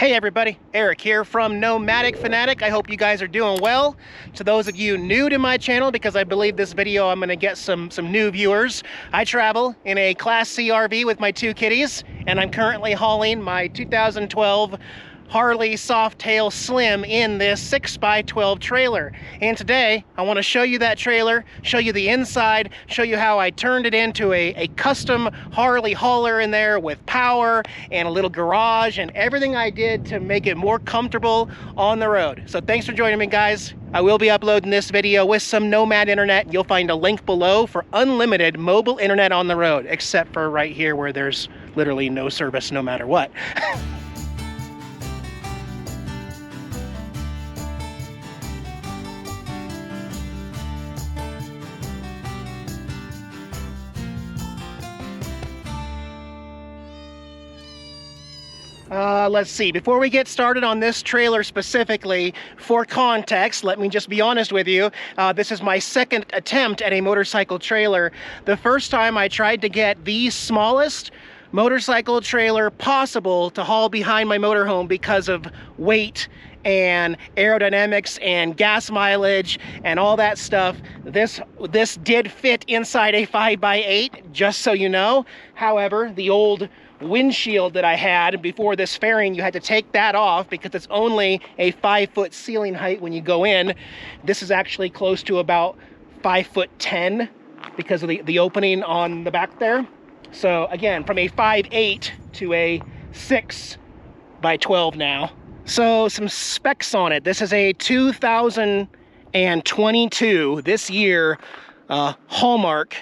Hey everybody, Eric here from Nomadic Fanatic. I hope you guys are doing well. To those of you new to my channel, because I believe this video I'm gonna get some new viewers, I travel in a Class C RV with my two kitties, and I'm currently hauling my 2012 Harley Softail Slim in this 6x12 trailer. And today I want to show you that trailer, show you the inside, show you how I turned it into a custom Harley hauler in there with power and a little garage and everything I did to make it more comfortable on the road. So thanks for joining me, guys. I will be uploading this video with some Nomad internet. You'll find a link below for unlimited mobile internet on the road, except for right here where there's literally no service no matter what. Let's see, before we get started on this trailer specifically, for context, let me just be honest with you. This is my second attempt at a motorcycle trailer. The first time I tried to get the smallest motorcycle trailer possible to haul behind my motorhome because of weight and aerodynamics and gas mileage and all that stuff. This did fit inside a 5x8, just so you know. However, the old windshield that I had before this fairing, you had to take that off because it's only a 5-foot ceiling height when you go in. This is actually close to about 5'10" because of the opening on the back there. So again, from a 5'8" to a 6x12 now. So some specs on it. This is a 2022, this year, Hallmark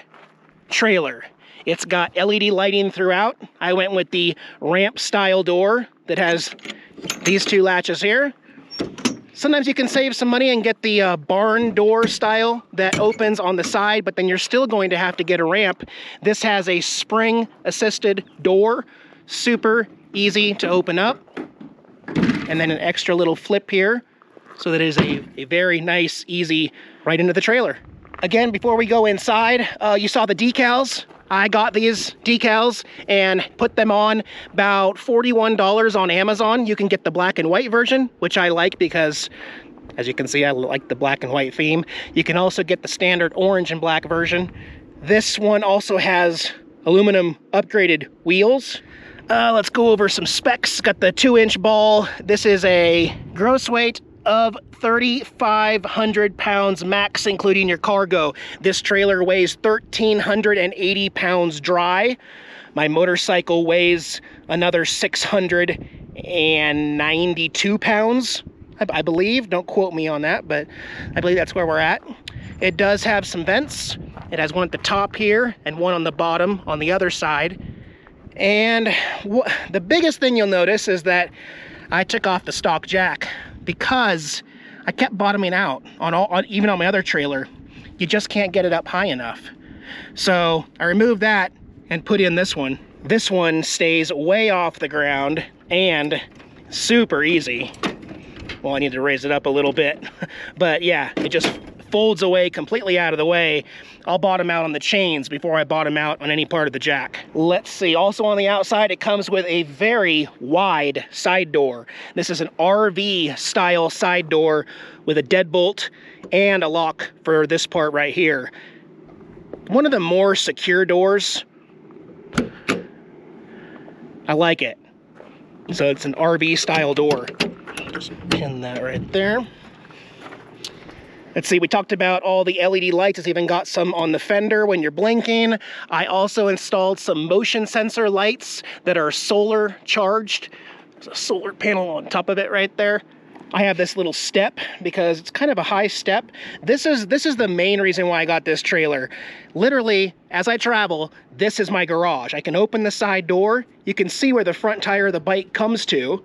trailer. It's got LED lighting throughout. I went with the ramp style door that has these two latches here. Sometimes you can save some money and get the barn door style that opens on the side, but then you're still going to have to get a ramp. This has a spring assisted door, super easy to open up. And then an extra little flip here, so that it is a very nice, easy right into the trailer. Again, before we go inside, you saw the decals. I got these decals and put them on, about $41 on Amazon. You can get the black and white version, which I like because, as you can see, I like the black and white theme. You can also get the standard orange and black version. This one also has aluminum upgraded wheels. Let's go over some specs. Got the 2-inch ball. This is a gross weight of 3,500 pounds max, including your cargo. This trailer weighs 1,380 pounds dry. My motorcycle weighs another 692 pounds, I believe. Don't quote me on that, but I believe that's where we're at. It does have some vents. It has one at the top here and one on the bottom on the other side. And the biggest thing you'll notice is that I took off the stock jack because I kept bottoming out even on my other trailer. You just can't get it up high enough. So I removed that and put in this one. This one stays way off the ground and super easy. Well, I need to raise it up a little bit, but yeah, it just folds away completely out of the way. I'll bottom out on the chains before I bottom out on any part of the jack. Let's see, also on the outside, it comes with a very wide side door. This is an RV style side door with a deadbolt and a lock for this part right here. One of the more secure doors. I like it. So it's an RV style door. Just pin that right there. Let's see, we talked about all the LED lights. It's even got some on the fender when you're blinking. I also installed some motion sensor lights that are solar charged. There's a solar panel on top of it right there. I have this little step because it's kind of a high step. This is the main reason why I got this trailer. Literally, as I travel, this is my garage. I can open the side door. You can see where the front tire of the bike comes to.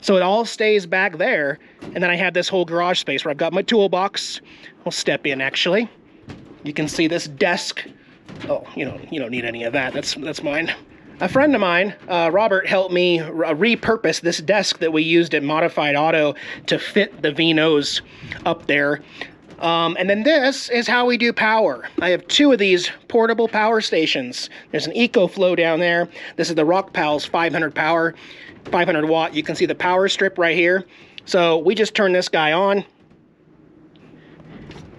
So it all stays back there, and then I have this whole garage space where I've got my toolbox. I'll step in, actually. You can see this desk. Oh, you don't need any of that. That's mine. A friend of mine, Robert, helped me repurpose this desk that we used at Modified Auto to fit the V-nose up there. And then this is how we do power. I have two of these portable power stations. There's an EcoFlow down there. This is the Rock Pal's 500 power. 500 watt. You can see the power strip right here. So we just turn this guy on.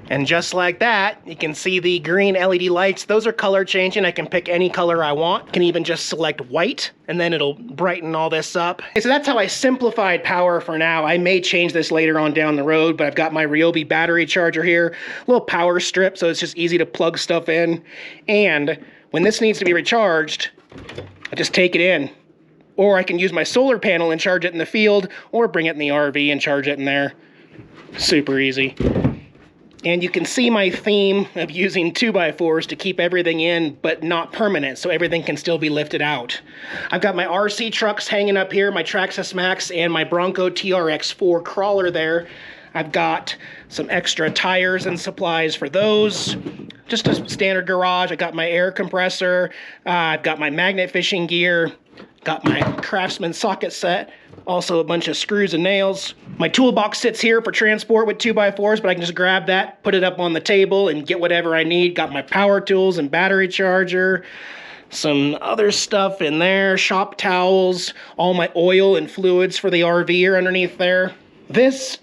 And just like that, you can see the green LED lights. Those are color changing. I can pick any color I want. Can even just select white, and then it'll brighten all this up. Okay, so that's how I simplified power for now. I may change this later on down the road, but I've got my Ryobi battery charger here, a little power strip, so it's just easy to plug stuff in. And when this needs to be recharged, I just take it in. Or I can use my solar panel and charge it in the field, or bring it in the RV and charge it in there. Super easy. And you can see my theme of using 2x4s to keep everything in, but not permanent, so everything can still be lifted out. I've got my RC trucks hanging up here, my Traxxas Max and my Bronco TRX4 crawler there. I've got some extra tires and supplies for those. Just a standard garage. I got my air compressor. I've got my magnet fishing gear. Got my Craftsman socket set. Also a bunch of screws and nails. My toolbox sits here for transport with 2x4s, but I can just grab that, put it up on the table, and get whatever I need. Got my power tools and battery charger. Some other stuff in there. Shop towels. All my oil and fluids for the RV are underneath there. This,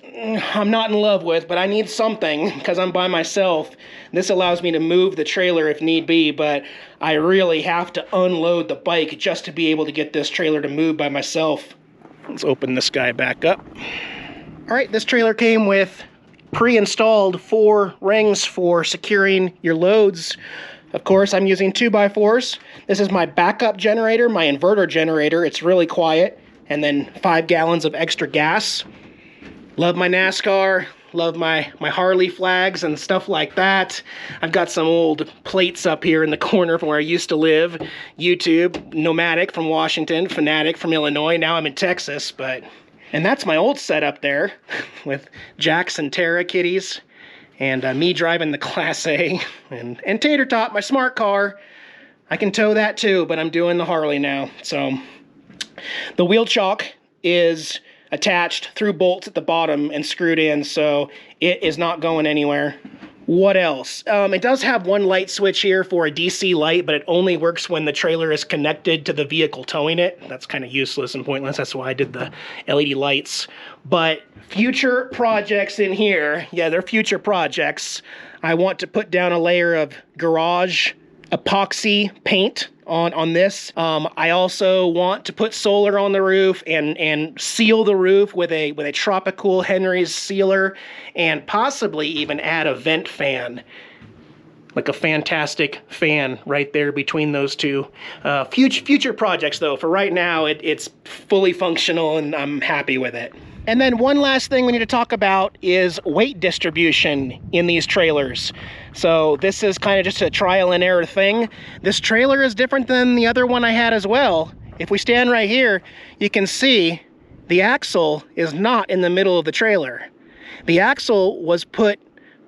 I'm not in love with, but I need something because I'm by myself. This allows me to move the trailer if need be, but I really have to unload the bike just to be able to get this trailer to move by myself. Let's open this guy back up. All right, this trailer came with pre-installed 4 rings for securing your loads. Of course, I'm using 2x4s. This is my backup generator, my inverter generator. It's really quiet. And then 5 gallons of extra gas. Love my NASCAR. Love my Harley flags and stuff like that. I've got some old plates up here in the corner from where I used to live. YouTube, Nomadic from Washington, Fanatic from Illinois. Now I'm in Texas, but... And that's my old setup there with Jax and Terra kitties. And me driving the Class A. And Tater Tot, my smart car. I can tow that too, but I'm doing the Harley now. So the wheel chock is attached through bolts at the bottom and screwed in, so it is not going anywhere. What else? It does have one light switch here for a DC light, but it only works when the trailer is connected to the vehicle towing it. That's kind of useless and pointless. That's why I did the LED lights. But future projects in here, yeah, they're future projects. I want to put down a layer of garage epoxy paint on this. I also want to put solar on the roof and seal the roof with a Tropicool Henry's sealer, and possibly even add a vent fan, like a fantastic fan right there between those two. Future projects though. For right now, it's fully functional and I'm happy with it. And then one last thing we need to talk about is weight distribution in these trailers. So this is kind of just a trial and error thing. This trailer is different than the other one I had as well. If we stand right here, you can see the axle is not in the middle of the trailer. The axle was put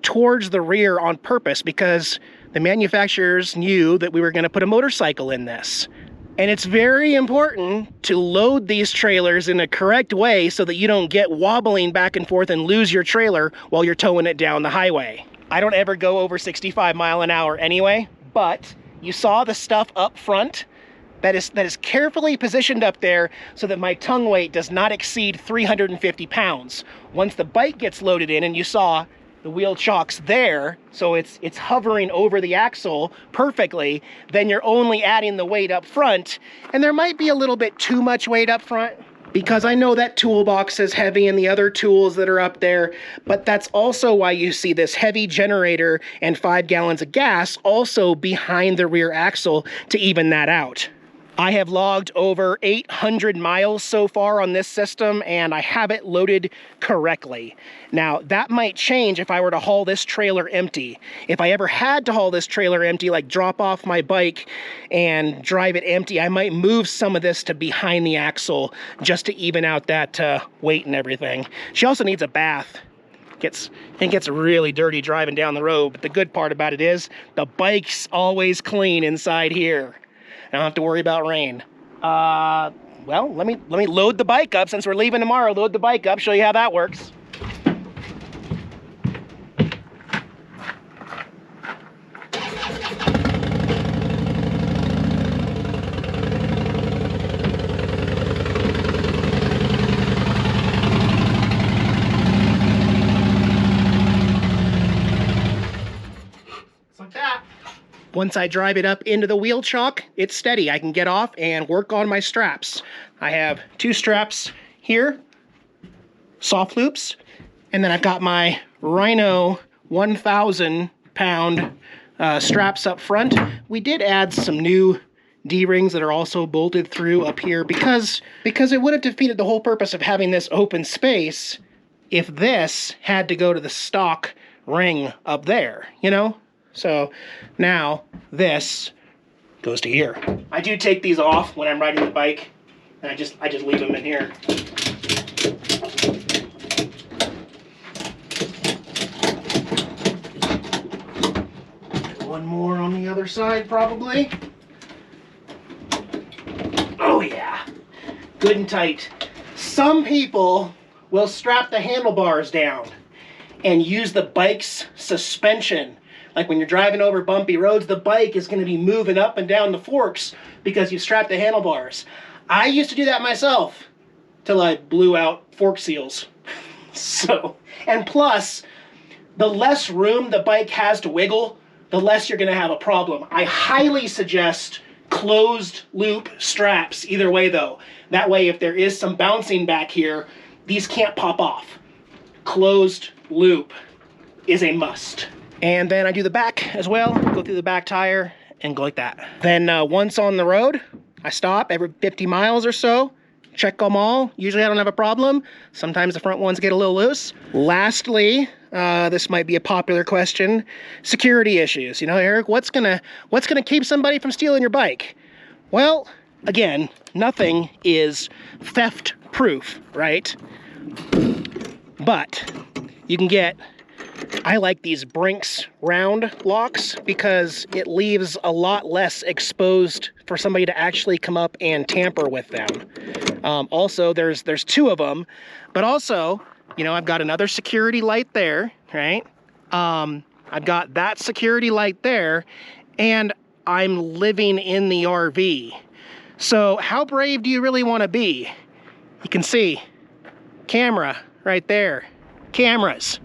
towards the rear on purpose because the manufacturers knew that we were going to put a motorcycle in this. And it's very important to load these trailers in a correct way so that you don't get wobbling back and forth and lose your trailer while you're towing it down the highway. I don't ever go over 65 miles an hour anyway, but you saw the stuff up front that is carefully positioned up there so that my tongue weight does not exceed 350 pounds. Once the bike gets loaded in, and you saw the wheel chock's there, so it's hovering over the axle perfectly, then you're only adding the weight up front, and there might be a little bit too much weight up front, because I know that toolbox is heavy and the other tools that are up there, but that's also why you see this heavy generator and 5 gallons of gas also behind the rear axle to even that out. I have logged over 800 miles so far on this system, and I have it loaded correctly. Now, that might change if I were to haul this trailer empty. If I ever had to haul this trailer empty, like drop off my bike and drive it empty, I might move some of this to behind the axle just to even out that weight and everything. She also needs a bath. It gets really dirty driving down the road, but the good part about it is the bike's always clean inside here. I don't have to worry about rain. Well, let me load the bike up since we're leaving tomorrow. Load the bike up, show you how that works. Once I drive it up into the wheel chock, it's steady. I can get off and work on my straps. I have 2 straps here, soft loops, and then I've got my Rhino 1,000 pound straps up front. We did add some new D-rings that are also bolted through up here because it would have defeated the whole purpose of having this open space if this had to go to the stock ring up there, you know? So now this goes to here. I do take these off when I'm riding the bike, and I just leave them in here. One more on the other side, probably. Oh yeah, good and tight. Some people will strap the handlebars down and use the bike's suspension. Like when you're driving over bumpy roads, the bike is going to be moving up and down the forks because you strap the handlebars. I used to do that myself till I blew out fork seals. So, and plus, the less room the bike has to wiggle, the less you're going to have a problem. I highly suggest closed loop straps either way though. That way if there is some bouncing back here, these can't pop off. Closed loop is a must. And then I do the back as well, go through the back tire and go like that. Then once on the road, I stop every 50 miles or so, check them all. Usually I don't have a problem. Sometimes the front ones get a little loose. Lastly, this might be a popular question, security issues. You know, Eric, what's gonna keep somebody from stealing your bike? Well, again, nothing is theft proof, right? But you can get, I like these Brinks round locks because it leaves a lot less exposed for somebody to actually come up and tamper with them. Also, there's 2 of them, but also, you know, I've got another security light there, right? I've got that security light there, and I'm living in the RV. So how brave do you really want to be? You can see, camera right there, cameras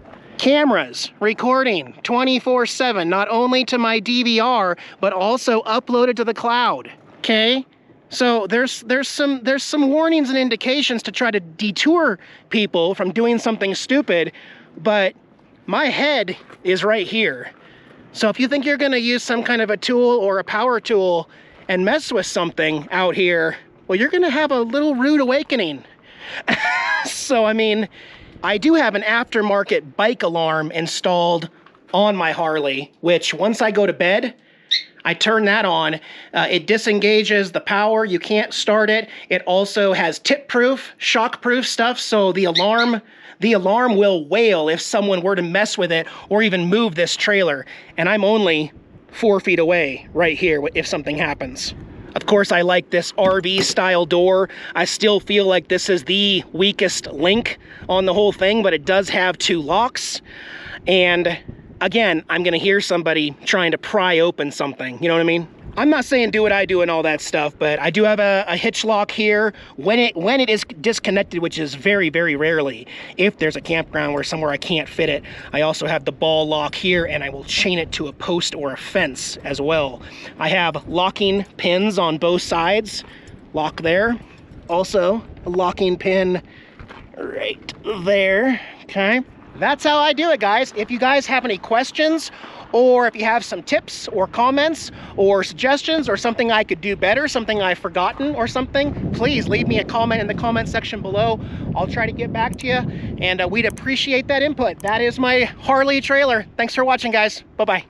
recording 24/7, not only to my DVR, but also uploaded to the cloud, okay? So there's some warnings and indications to try to detour people from doing something stupid, but my head is right here. So if you think you're gonna use some kind of a tool or a power tool and mess with something out here, well, you're gonna have a little rude awakening. So, I mean, I do have an aftermarket bike alarm installed on my Harley, which once I go to bed, I turn that on. It disengages the power. You can't start it. It also has tip-proof, shock-proof stuff, so the alarm will wail if someone were to mess with it or even move this trailer. And I'm only 4 feet away right here if something happens. Of course, I like this RV-style door. I still feel like this is the weakest link on the whole thing, but it does have 2 locks. And again, I'm gonna hear somebody trying to pry open something, you know what I mean? I'm not saying do what I do and all that stuff, but I do have a hitch lock here. When it is disconnected, which is very, very rarely, if there's a campground where somewhere I can't fit it, I also have the ball lock here, and I will chain it to a post or a fence as well. I have locking pins on both sides, lock there. Also, a locking pin right there, okay? That's how I do it, guys. If you guys have any questions, or if you have some tips or comments or suggestions or something I could do better, something I've forgotten or something, please leave me a comment in the comment section below. I'll try to get back to you, and we'd appreciate that input. That is my Harley trailer. Thanks for watching, guys. Bye-bye.